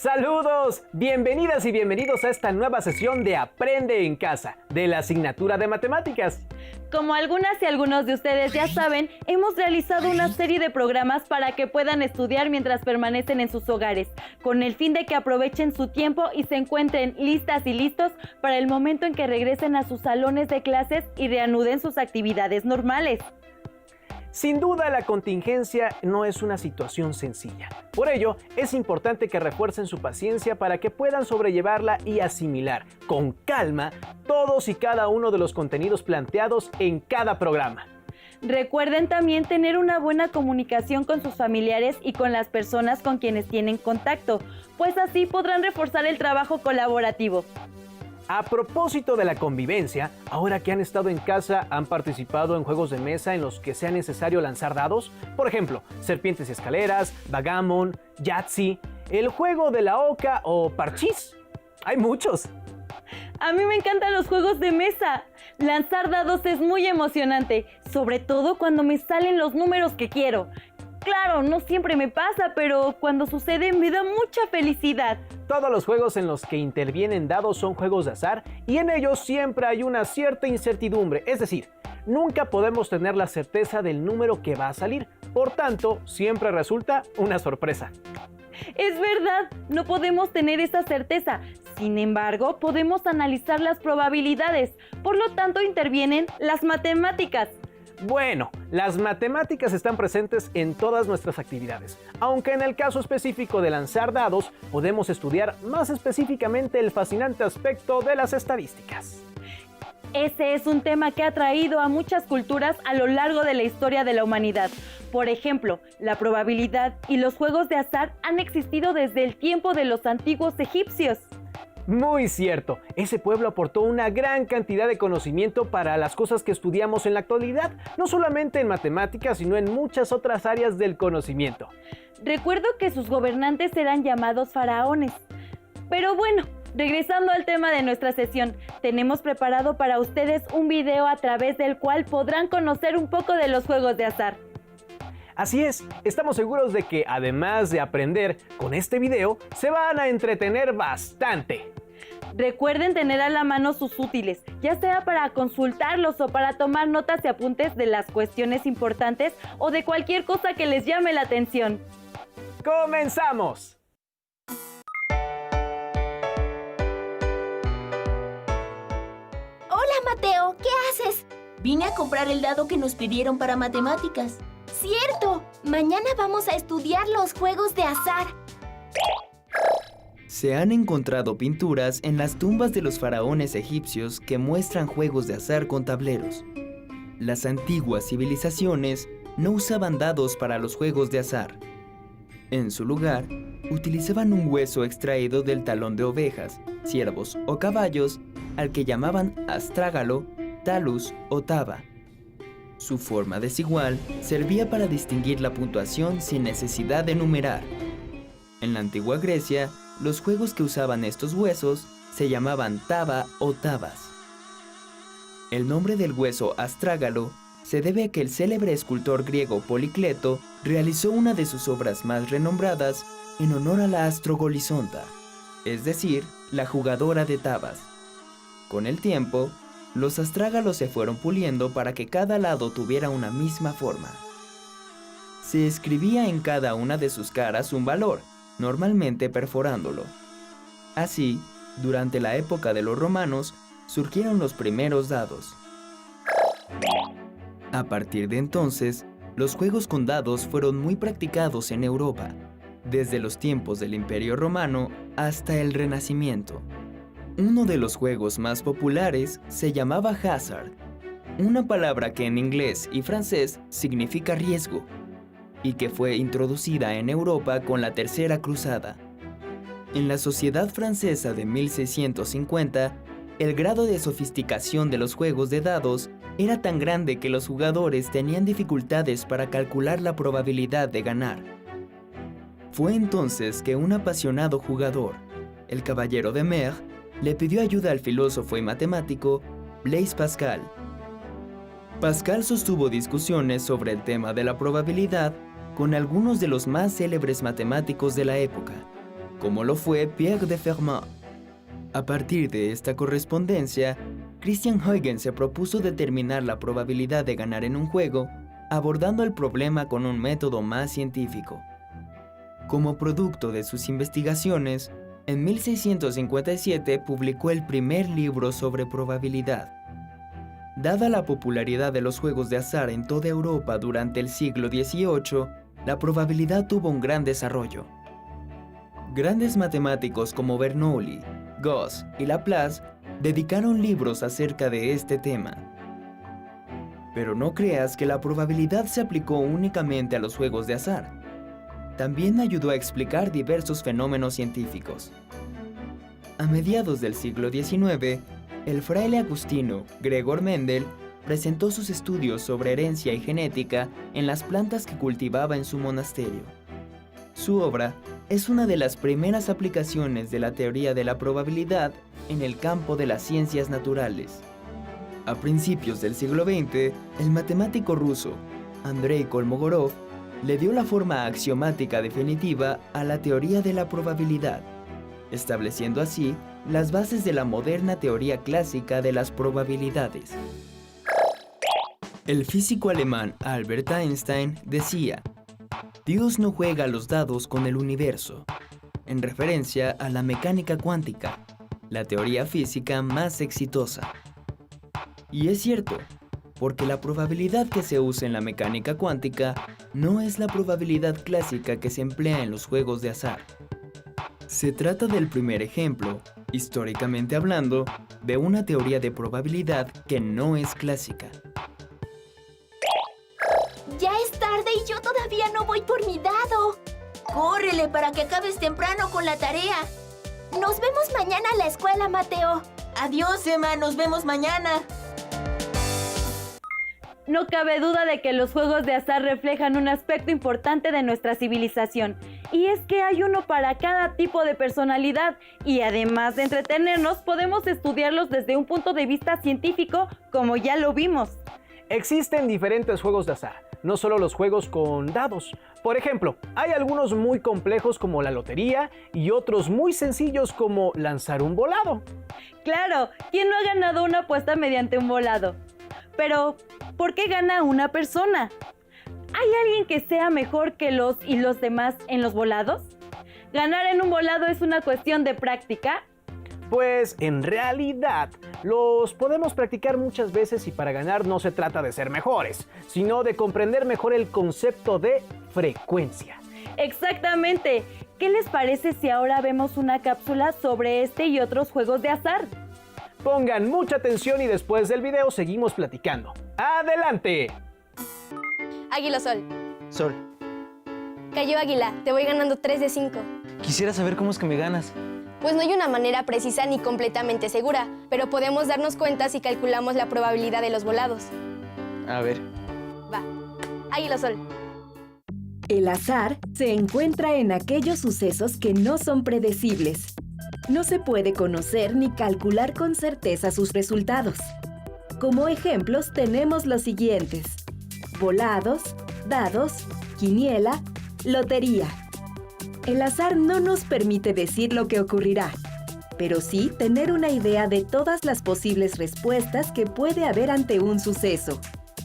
Saludos, bienvenidas y bienvenidos a esta nueva sesión de Aprende en Casa, de la asignatura de Matemáticas. Como algunas y algunos de ustedes ya saben, hemos realizado una serie de programas para que puedan estudiar mientras permanecen en sus hogares, con el fin de que aprovechen su tiempo y se encuentren listas y listos para el momento en que regresen a sus salones de clases y reanuden sus actividades normales. Sin duda, la contingencia no es una situación sencilla. Por ello, es importante que refuercen su paciencia para que puedan sobrellevarla y asimilar con calma todos y cada uno de los contenidos planteados en cada programa. Recuerden también tener una buena comunicación con sus familiares y con las personas con quienes tienen contacto, pues así podrán reforzar el trabajo colaborativo. A propósito de la convivencia, ahora que han estado en casa, ¿han participado en juegos de mesa en los que sea necesario lanzar dados? Por ejemplo, serpientes y escaleras, backgammon, Yahtzee, el juego de la oca o parchís. Hay muchos. A mí me encantan los juegos de mesa. Lanzar dados es muy emocionante, sobre todo cuando me salen los números que quiero. Claro, no siempre me pasa, pero cuando sucede me da mucha felicidad. Todos los juegos en los que intervienen dados son juegos de azar y en ellos siempre hay una cierta incertidumbre, es decir, nunca podemos tener la certeza del número que va a salir, por tanto, siempre resulta una sorpresa. Es verdad, no podemos tener esa certeza. Sin embargo, podemos analizar las probabilidades, por lo tanto intervienen las matemáticas. Bueno, las matemáticas están presentes en todas nuestras actividades, aunque en el caso específico de lanzar dados, podemos estudiar más específicamente el fascinante aspecto de las estadísticas. Ese es un tema que ha atraído a muchas culturas a lo largo de la historia de la humanidad. Por ejemplo, la probabilidad y los juegos de azar han existido desde el tiempo de los antiguos egipcios. Muy cierto, ese pueblo aportó una gran cantidad de conocimiento para las cosas que estudiamos en la actualidad, no solamente en matemáticas, sino en muchas otras áreas del conocimiento. Recuerdo que sus gobernantes eran llamados faraones. Pero bueno, regresando al tema de nuestra sesión, tenemos preparado para ustedes un video a través del cual podrán conocer un poco de los juegos de azar. Así es, estamos seguros de que además de aprender, con este video se van a entretener bastante. Recuerden tener a la mano sus útiles, ya sea para consultarlos o para tomar notas y apuntes de las cuestiones importantes o de cualquier cosa que les llame la atención. ¡Comenzamos! Hola Mateo, ¿qué haces? Vine a comprar el dado que nos pidieron para matemáticas. ¡Cierto! Mañana vamos a estudiar los juegos de azar. Se han encontrado pinturas en las tumbas de los faraones egipcios que muestran juegos de azar con tableros. Las antiguas civilizaciones no usaban dados para los juegos de azar. En su lugar, utilizaban un hueso extraído del talón de ovejas, ciervos o caballos, al que llamaban astrágalo, talus o taba. Su forma desigual servía para distinguir la puntuación sin necesidad de numerar. En la antigua Grecia, los juegos que usaban estos huesos se llamaban taba o tabas. El nombre del hueso astrágalo se debe a que el célebre escultor griego Policleto realizó una de sus obras más renombradas en honor a la Astrogolizonta, es decir, la jugadora de tabas. Con el tiempo, los astrágalos se fueron puliendo para que cada lado tuviera una misma forma. Se escribía en cada una de sus caras un valor, normalmente perforándolo. Así, durante la época de los romanos, surgieron los primeros dados. A partir de entonces, los juegos con dados fueron muy practicados en Europa, desde los tiempos del Imperio Romano hasta el Renacimiento. Uno de los juegos más populares se llamaba hazard, una palabra que en inglés y francés significa riesgo, y que fue introducida en Europa con la Tercera Cruzada. En la sociedad francesa de 1650, el grado de sofisticación de los juegos de dados era tan grande que los jugadores tenían dificultades para calcular la probabilidad de ganar. Fue entonces que un apasionado jugador, el caballero de Mer, le pidió ayuda al filósofo y matemático Blaise Pascal. Pascal sostuvo discusiones sobre el tema de la probabilidad con algunos de los más célebres matemáticos de la época, como lo fue Pierre de Fermat. A partir de esta correspondencia, Christian Huygens se propuso determinar la probabilidad de ganar en un juego, abordando el problema con un método más científico. Como producto de sus investigaciones, en 1657 publicó el primer libro sobre probabilidad. Dada la popularidad de los juegos de azar en toda Europa durante el siglo XVIII, la probabilidad tuvo un gran desarrollo. Grandes matemáticos como Bernoulli, Gauss y Laplace dedicaron libros acerca de este tema. Pero no creas que la probabilidad se aplicó únicamente a los juegos de azar. También ayudó a explicar diversos fenómenos científicos. A mediados del siglo XIX, el fraile agustino Gregor Mendel presentó sus estudios sobre herencia y genética en las plantas que cultivaba en su monasterio. Su obra es una de las primeras aplicaciones de la teoría de la probabilidad en el campo de las ciencias naturales. A principios del siglo XX, el matemático ruso Andrei Kolmogorov le dio la forma axiomática definitiva a la teoría de la probabilidad, estableciendo así las bases de la moderna teoría clásica de las probabilidades. El físico alemán Albert Einstein decía: Dios no juega a los dados con el universo, en referencia a la mecánica cuántica, la teoría física más exitosa. Y es cierto, porque la probabilidad que se usa en la mecánica cuántica no es la probabilidad clásica que se emplea en los juegos de azar. Se trata del primer ejemplo, históricamente hablando, de una teoría de probabilidad que no es clásica. Ya es tarde y yo todavía no voy por mi dado. Córrele para que acabes temprano con la tarea. Nos vemos mañana en la escuela, Mateo. Adiós, Emma, nos vemos mañana. No cabe duda de que los juegos de azar reflejan un aspecto importante de nuestra civilización, y es que hay uno para cada tipo de personalidad, y además de entretenernos, podemos estudiarlos desde un punto de vista científico, como ya lo vimos. Existen diferentes juegos de azar, no solo los juegos con dados. Por ejemplo, hay algunos muy complejos como la lotería y otros muy sencillos como lanzar un volado. Claro, ¿quién no ha ganado una apuesta mediante un volado? Pero, ¿por qué gana una persona? ¿Hay alguien que sea mejor que los demás en los volados? ¿Ganar en un volado es una cuestión de práctica? Pues en realidad los podemos practicar muchas veces y para ganar no se trata de ser mejores, sino de comprender mejor el concepto de frecuencia. Exactamente. ¿Qué les parece si ahora vemos una cápsula sobre este y otros juegos de azar? Pongan mucha atención y después del video seguimos platicando. ¡Adelante! Águila Sol. Sol, Cayó Águila, te voy ganando 3 de 5. quisiera saber cómo es que me ganas. Pues no hay una manera precisa ni completamente segura, pero podemos darnos cuenta si calculamos la probabilidad de los volados. A ver. Va. Águila Sol. El azar se encuentra en aquellos sucesos que no son predecibles. No se puede conocer ni calcular con certeza sus resultados. Como ejemplos tenemos los siguientes: volados, dados, quiniela, lotería. El azar no nos permite decir lo que ocurrirá, pero sí tener una idea de todas las posibles respuestas que puede haber ante un suceso.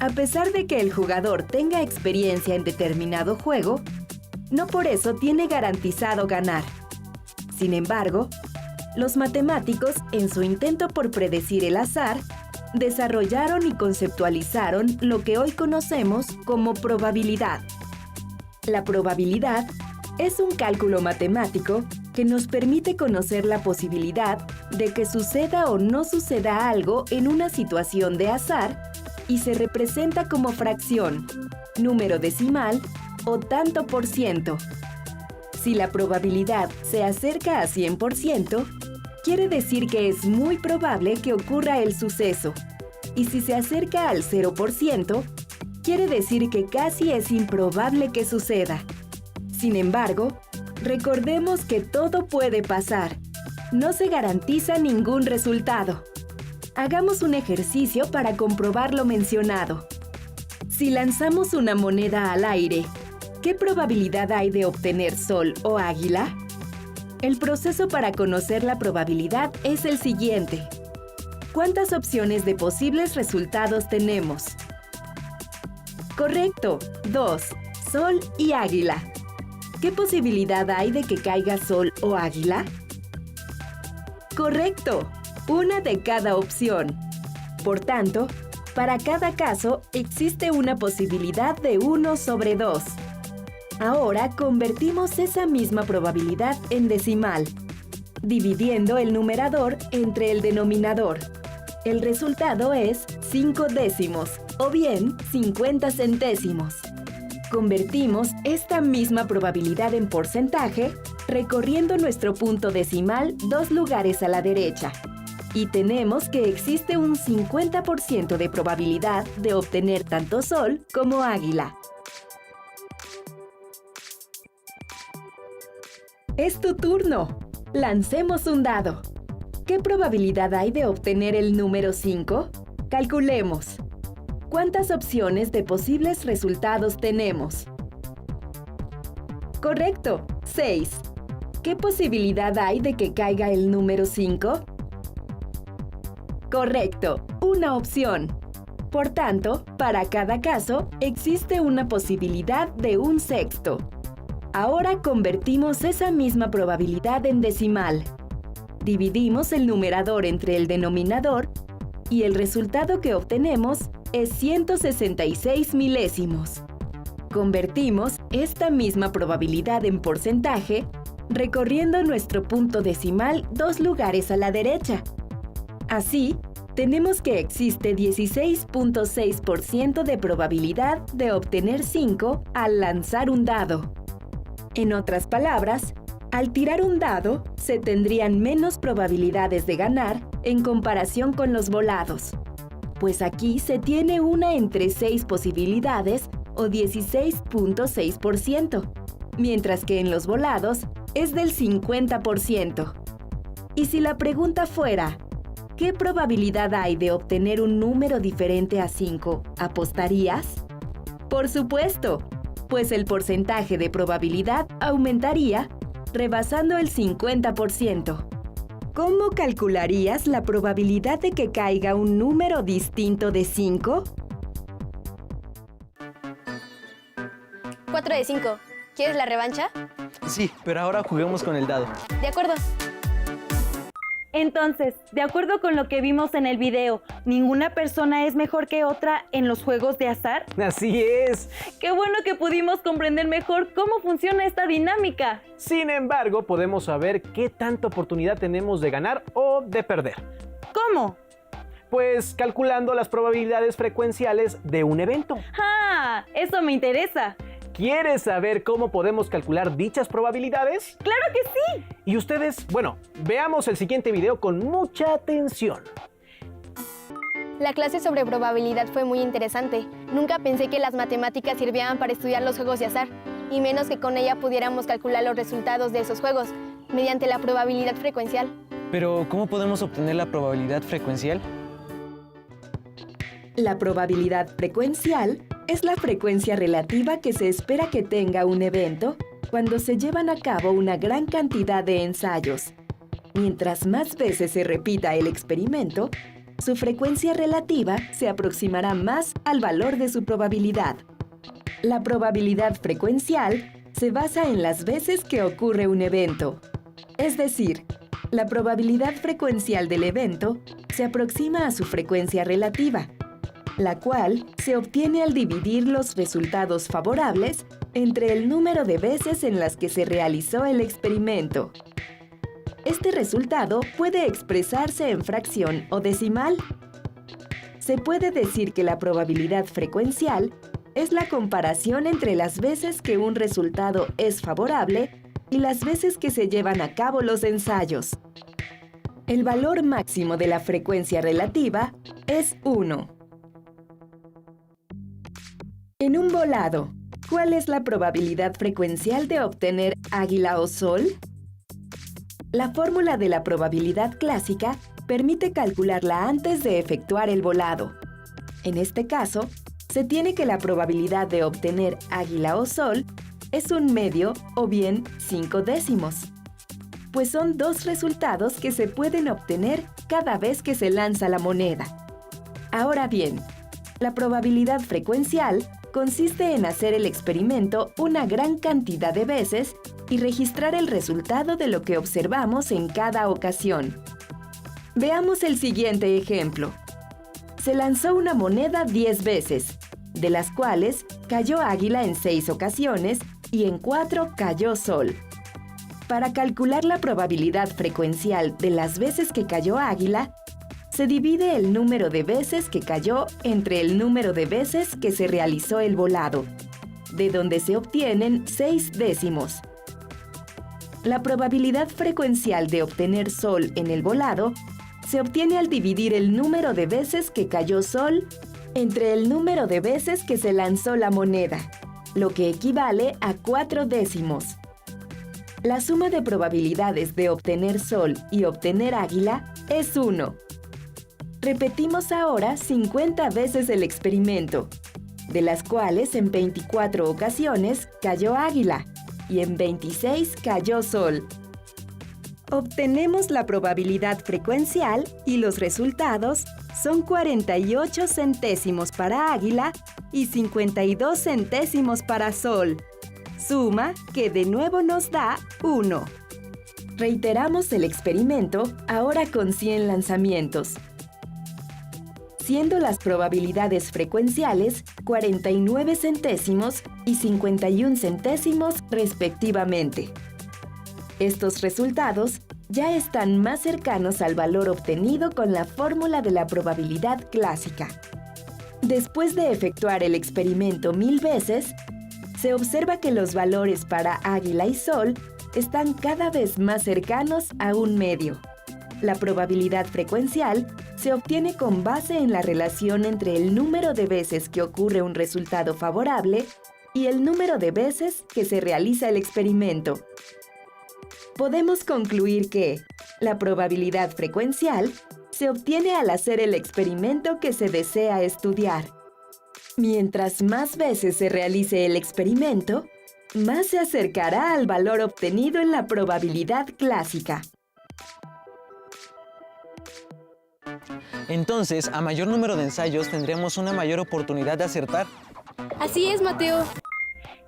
A pesar de que el jugador tenga experiencia en determinado juego, no por eso tiene garantizado ganar. Sin embargo, los matemáticos, en su intento por predecir el azar, desarrollaron y conceptualizaron lo que hoy conocemos como probabilidad. La probabilidad es un cálculo matemático que nos permite conocer la posibilidad de que suceda o no suceda algo en una situación de azar y se representa como fracción, número decimal o tanto por ciento. Si la probabilidad se acerca a 100%, quiere decir que es muy probable que ocurra el suceso. Y si se acerca al 0%, quiere decir que casi es improbable que suceda. Sin embargo, recordemos que todo puede pasar. No se garantiza ningún resultado. Hagamos un ejercicio para comprobar lo mencionado. Si lanzamos una moneda al aire, ¿qué probabilidad hay de obtener sol o águila? El proceso para conocer la probabilidad es el siguiente. ¿Cuántas opciones de posibles resultados tenemos? Correcto, 2. Sol y águila. ¿Qué posibilidad hay de que caiga sol o águila? Correcto, una de cada opción. Por tanto, para cada caso existe una posibilidad de 1 sobre 2. Ahora convertimos esa misma probabilidad en decimal, dividiendo el numerador entre el denominador. El resultado es 5 décimos, o bien 50 centésimos. Convertimos esta misma probabilidad en porcentaje, recorriendo nuestro punto decimal 2 lugares a la derecha. Y tenemos que existe un 50% de probabilidad de obtener tanto sol como águila. ¡Es tu turno! Lancemos un dado. ¿Qué probabilidad hay de obtener el número 5? Calculemos. ¿Cuántas opciones de posibles resultados tenemos? Correcto, 6. ¿Qué posibilidad hay de que caiga el número 5? Correcto, una opción. Por tanto, para cada caso, existe una posibilidad de 1/6. Ahora convertimos esa misma probabilidad en decimal. Dividimos el numerador entre el denominador y el resultado que obtenemos es 166 milésimos. Convertimos esta misma probabilidad en porcentaje, recorriendo nuestro punto decimal 2 lugares a la derecha. Así, tenemos que existe 16.6% de probabilidad de obtener 5 al lanzar un dado. En otras palabras, al tirar un dado, se tendrían menos probabilidades de ganar en comparación con los volados, pues aquí se tiene una entre 6 posibilidades o 16.6%, mientras que en los volados es del 50%. Y si la pregunta fuera, ¿qué probabilidad hay de obtener un número diferente a 5? ¿Apostarías? Por supuesto, pues el porcentaje de probabilidad aumentaría, rebasando el 50%. ¿Cómo calcularías la probabilidad de que caiga un número distinto de 5? 4 de 5. ¿Quieres la revancha? Sí, pero ahora juguemos con el dado. De acuerdo. Entonces, de acuerdo con lo que vimos en el video, ¿ninguna persona es mejor que otra en los juegos de azar? Así es. ¡Qué bueno que pudimos comprender mejor cómo funciona esta dinámica! Sin embargo, podemos saber qué tanta oportunidad tenemos de ganar o de perder. ¿Cómo? Pues calculando las probabilidades frecuenciales de un evento. ¡Ah! ¡Eso me interesa! ¿Quieres saber cómo podemos calcular dichas probabilidades? ¡Claro que sí! Y ustedes, bueno, veamos el siguiente video con mucha atención. La clase sobre probabilidad fue muy interesante. Nunca pensé que las matemáticas sirvieran para estudiar los juegos de azar, y menos que con ella pudiéramos calcular los resultados de esos juegos, mediante la probabilidad frecuencial. Pero, ¿cómo podemos obtener la probabilidad frecuencial? La probabilidad frecuencial es la frecuencia relativa que se espera que tenga un evento cuando se llevan a cabo una gran cantidad de ensayos. Mientras más veces se repita el experimento, su frecuencia relativa se aproximará más al valor de su probabilidad. La probabilidad frecuencial se basa en las veces que ocurre un evento. Es decir, la probabilidad frecuencial del evento se aproxima a su frecuencia relativa, la cual se obtiene al dividir los resultados favorables entre el número de veces en las que se realizó el experimento. Este resultado puede expresarse en fracción o decimal. Se puede decir que la probabilidad frecuencial es la comparación entre las veces que un resultado es favorable y las veces que se llevan a cabo los ensayos. El valor máximo de la frecuencia relativa es 1. En un volado, ¿cuál es la probabilidad frecuencial de obtener águila o sol? La fórmula de la probabilidad clásica permite calcularla antes de efectuar el volado. En este caso, se tiene que la probabilidad de obtener águila o sol es 1/2 o bien 5 décimos. pues son 2 resultados que se pueden obtener cada vez que se lanza la moneda. Ahora bien, la probabilidad frecuencial consiste en hacer el experimento una gran cantidad de veces y registrar el resultado de lo que observamos en cada ocasión. Veamos el siguiente ejemplo. Se lanzó una moneda 10 veces, de las cuales cayó águila en 6 ocasiones y en 4 cayó sol. Para calcular la probabilidad frecuencial de las veces que cayó águila, se divide el número de veces que cayó entre el número de veces que se realizó el volado, de donde se obtienen 6 décimos. La probabilidad frecuencial de obtener sol en el volado se obtiene al dividir el número de veces que cayó sol entre el número de veces que se lanzó la moneda, lo que equivale a 4 décimos. La suma de probabilidades de obtener sol y obtener águila es 1. Repetimos ahora 50 veces el experimento, de las cuales en 24 ocasiones cayó águila y en 26 cayó sol. Obtenemos la probabilidad frecuencial y los resultados son 48 centésimos para águila y 52 centésimos para sol. Suma que de nuevo nos da 1. Reiteramos el experimento ahora con 100 lanzamientos, siendo las probabilidades frecuenciales 49 centésimos y 51 centésimos respectivamente. Estos resultados ya están más cercanos al valor obtenido con la fórmula de la probabilidad clásica. Después de efectuar el experimento 1000 veces, se observa que los valores para águila y sol están cada vez más cercanos a un medio. La probabilidad frecuencial se obtiene con base en la relación entre el número de veces que ocurre un resultado favorable y el número de veces que se realiza el experimento. Podemos concluir que la probabilidad frecuencial se obtiene al hacer el experimento que se desea estudiar. Mientras más veces se realice el experimento, más se acercará al valor obtenido en la probabilidad clásica. Entonces, a mayor número de ensayos tendremos una mayor oportunidad de acertar. Así es, Mateo.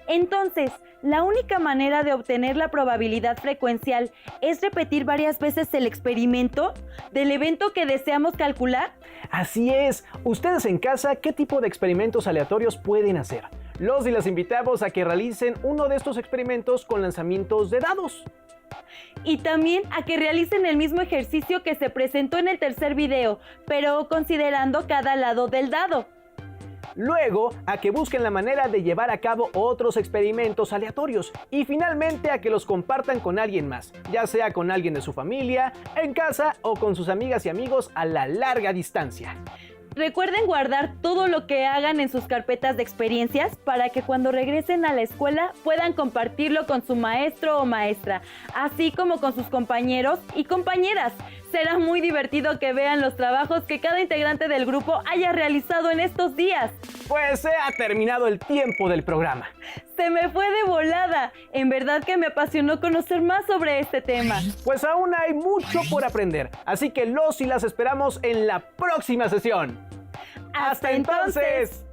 Entonces, la única manera de obtener la probabilidad frecuencial es repetir varias veces el experimento del evento que deseamos calcular. Así es. Ustedes en casa, ¿qué tipo de experimentos aleatorios pueden hacer? Los y las invitamos a que realicen uno de estos experimentos con lanzamientos de dados. Y también a que realicen el mismo ejercicio que se presentó en el tercer video, pero considerando cada lado del dado. Luego, a que busquen la manera de llevar a cabo otros experimentos aleatorios. Y finalmente, a que los compartan con alguien más, ya sea con alguien de su familia, en casa o con sus amigas y amigos a la larga distancia. Recuerden guardar todo lo que hagan en sus carpetas de experiencias para que cuando regresen a la escuela puedan compartirlo con su maestro o maestra, así como con sus compañeros y compañeras. Será muy divertido que vean los trabajos que cada integrante del grupo haya realizado en estos días. Pues se ha terminado el tiempo del programa. Se me fue de volada. En verdad que me apasionó conocer más sobre este tema. Pues aún hay mucho por aprender, así que los y las esperamos en la próxima sesión. ¡Hasta entonces!